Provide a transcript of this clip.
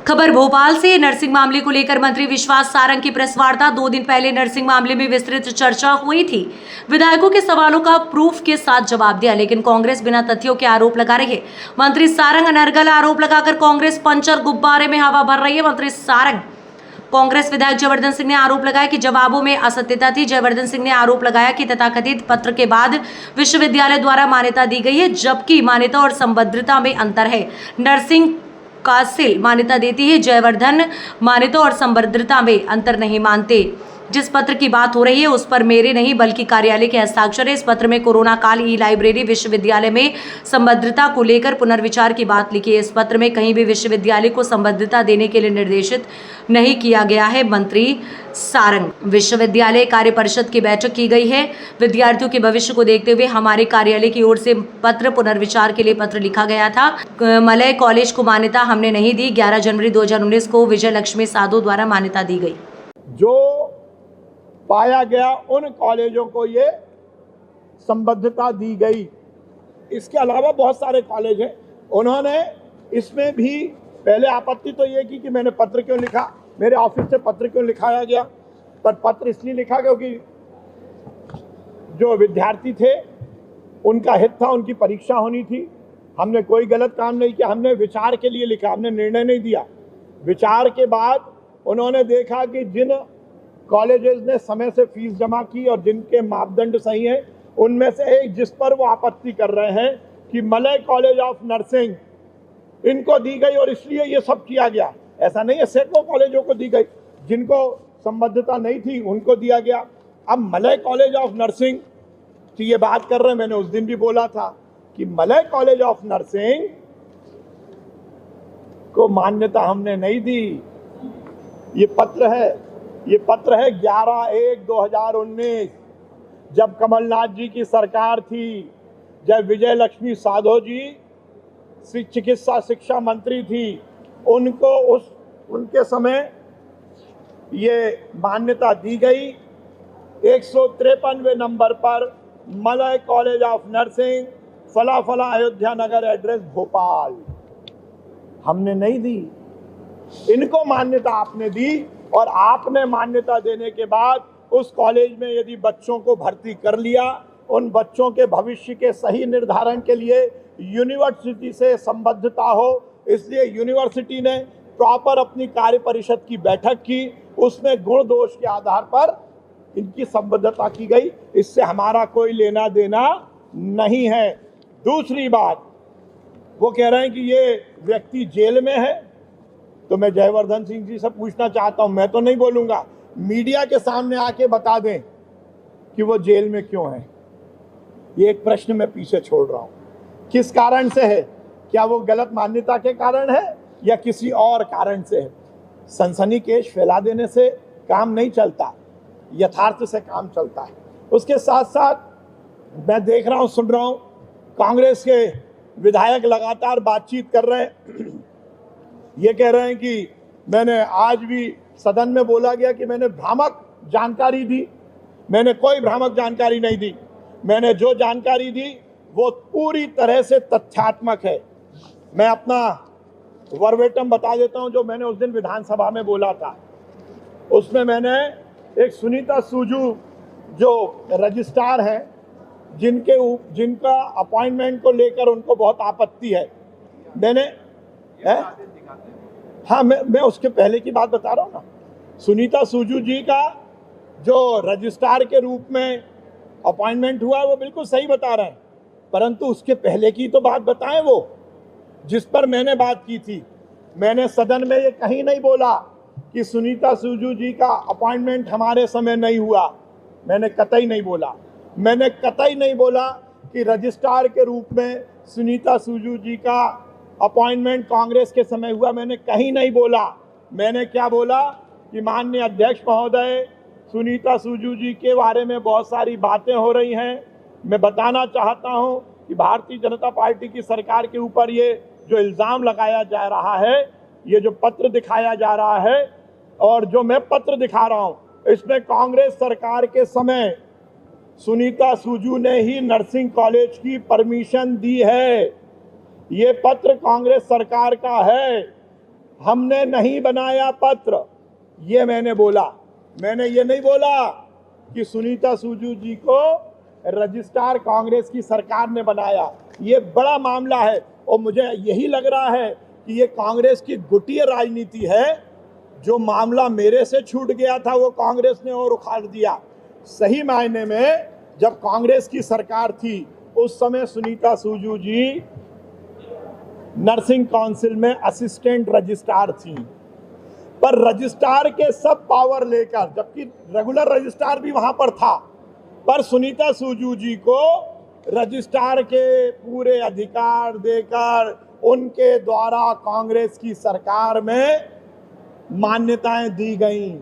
खबर भोपाल से। नर्सिंग मामले को लेकर मंत्री विश्वास सारंग की प्रेस वार्ता। 2 दिन पहले नर्सिंग मामले में विस्तृत चर्चा हुई थी। विधायकों के सवालों का प्रूफ के साथ जवाब दिया, लेकिन कांग्रेस बिना तथ्यों के आरोप लगा रही है। मंत्री सारंग अनर्गल आरोप लगाकर कांग्रेस पंचर गुब्बारे में हवा भर रही है। मंत्री सारंग। कांग्रेस विधायक जयवर्धन सिंह ने आरोप लगाया कि जवाबों में असत्यता थी। जयवर्धन सिंह ने आरोप लगाया कि तथाकथित पत्र के बाद विश्वविद्यालय द्वारा मान्यता दी गई है, जबकि मान्यता और संबद्धता में अंतर है। नर्सिंग काउंसिल मान्यता देती है, जयवर्धन मान्यता और संबद्धता में अंतर नहीं मानते। जिस पत्र की बात हो रही है उस पर मेरे नहीं बल्कि कार्यालय के हस्ताक्षर है। इस पत्र में कोरोना काल ई लाइब्रेरी विश्वविद्यालय में संबद्धता को लेकर पुनर्विचार की बात लिखी है। इस पत्र में कहीं भी विश्वविद्यालय को संबद्धता देने के लिए निर्देशित नहीं किया गया है। मंत्री सारंग। विश्वविद्यालय कार्य परिषद की बैठक की गई है। विद्यार्थियों के भविष्य को देखते हुए हमारे कार्यालय की ओर से पत्र पुनर्विचार के लिए पत्र लिखा गया था। मलय कॉलेज को मान्यता हमने नहीं दी। 11 जनवरी 2019 को विजय लक्ष्मी साधु द्वारा मान्यता दी गई। जो पाया गया उन कॉलेजों को ये संबद्धता दी गई। इसके अलावा बहुत सारे कॉलेज हैं, उन्होंने इसमें भी पहले आपत्ति तो ये की कि मैंने पत्र क्यों लिखा, मेरे ऑफिस से पत्र क्यों लिखाया गया। पर पत्र इसलिए लिखा क्योंकि जो विद्यार्थी थे उनका हित था, उनकी परीक्षा होनी थी। हमने कोई गलत काम नहीं किया, हमने विचार के लिए लिखा, हमने निर्णय नहीं दिया। विचार के बाद उन्होंने देखा कि जिन कॉलेजेस ने समय से फीस जमा की और जिनके मापदंड सही हैं, उनमें से एक जिस पर वो आपत्ति कर रहे हैं कि मलय कॉलेज ऑफ नर्सिंग इनको दी गई और इसलिए ये सब किया गया। ऐसा नहीं है, सैकड़ों कॉलेजों को दी गई, जिनको संबद्धता नहीं थी उनको दिया गया। अब मलय कॉलेज ऑफ नर्सिंग की ये बात कर रहे हैं, मैंने उस दिन भी बोला था कि मलय कॉलेज ऑफ नर्सिंग को मान्यता हमने नहीं दी। ये पत्र है 11/1/2019, जब कमलनाथ जी की सरकार थी, जब विजय लक्ष्मी साधो जी चिकित्सा शिक्षा मंत्री थी, उनके समय ये मान्यता दी गई। 153वें नंबर पर मलय कॉलेज ऑफ नर्सिंग, फला फला अयोध्या नगर, एड्रेस भोपाल। हमने नहीं दी, इनको मान्यता आपने दी। और आपने मान्यता देने के बाद उस कॉलेज में यदि बच्चों को भर्ती कर लिया, उन बच्चों के भविष्य के सही निर्धारण के लिए यूनिवर्सिटी से संबद्धता हो, इसलिए यूनिवर्सिटी ने प्रॉपर अपनी कार्य परिषद की बैठक की, उसमें गुण दोष के आधार पर इनकी संबद्धता की गई। इससे हमारा कोई लेना देना नहीं है। दूसरी बात, वो कह रहे हैं कि ये व्यक्ति जेल में है, तो मैं जयवर्धन सिंह जी से पूछना चाहता हूं, मैं तो नहीं बोलूंगा, मीडिया के सामने आके बता दें कि वो जेल में क्यों है। ये एक प्रश्न मैं पीछे छोड़ रहा हूं। किस कारण से है? क्या वो गलत मान्यता के कारण है या किसी और कारण से है? सनसनीखेज फैला देने से काम नहीं चलता, यथार्थ से काम चलता है। उसके साथ साथ मैं देख रहा हूं, सुन रहा हूं, कांग्रेस के विधायक लगातार बातचीत कर रहे हैं। ये कह रहे हैं कि मैंने आज भी सदन में बोला गया कि मैंने भ्रामक जानकारी दी। मैंने कोई भ्रामक जानकारी नहीं दी। मैंने जो जानकारी दी वो पूरी तरह से तथ्यात्मक है। मैं अपना वर्बेटम बता देता हूं जो मैंने उस दिन विधानसभा में बोला था। उसमें मैंने एक सुनीता सूजू जो रजिस्ट्रार हैं, जिनका अपॉइंटमेंट को लेकर उनको बहुत आपत्ति है, मैंने मैं उसके पहले की बात बता रहा हूँ ना। सुनीता सूजू जी का जो रजिस्ट्रार के रूप में अपॉइंटमेंट हुआ वो बिल्कुल सही बता रहे हैं, परंतु उसके पहले की तो बात बताएं, वो जिस पर मैंने बात की थी। मैंने सदन में ये कहीं नहीं बोला कि सुनीता सूजू जी का अपॉइंटमेंट हमारे समय नहीं हुआ। मैंने कतई नहीं बोला। मैंने कतई नहीं बोला कि रजिस्ट्रार के रूप में सुनीता सूजू जी का अपॉइंटमेंट कांग्रेस के समय हुआ। मैंने कहीं नहीं बोला। मैंने क्या बोला कि माननीय अध्यक्ष महोदय, सुनीता सूजू जी के बारे में बहुत सारी बातें हो रही हैं। मैं बताना चाहता हूं कि भारतीय जनता पार्टी की सरकार के ऊपर ये जो इल्ज़ाम लगाया जा रहा है, ये जो पत्र दिखाया जा रहा है और जो मैं पत्र दिखा रहा हूं, इसमें कांग्रेस सरकार के समय सुनीता सूजू ने ही नर्सिंग कॉलेज की परमिशन दी है। ये पत्र कांग्रेस सरकार का है। हमने नहीं बनाया पत्र, ये मैंने बोला। मैंने ये नहीं बोला कि सुनीता सूजू जी को रजिस्ट्रार कांग्रेस की सरकार ने बनाया। ये बड़ा मामला है और मुझे यही लग रहा है कि ये कांग्रेस की गुटिया राजनीति है। जो मामला मेरे से छूट गया था वो कांग्रेस ने और उखाड़ दिया। सही मायने में जब कांग्रेस की सरकार थी उस समय सुनीता सूजू जी नर्सिंग काउंसिल में असिस्टेंट रजिस्ट्रार थी, पर रजिस्ट्रार के सब पावर लेकर, जबकि रेगुलर रजिस्ट्रार भी वहां पर था, पर सुनीता सूजू जी को रजिस्ट्रार के पूरे अधिकार देकर उनके द्वारा कांग्रेस की सरकार में मान्यताएं दी गईं।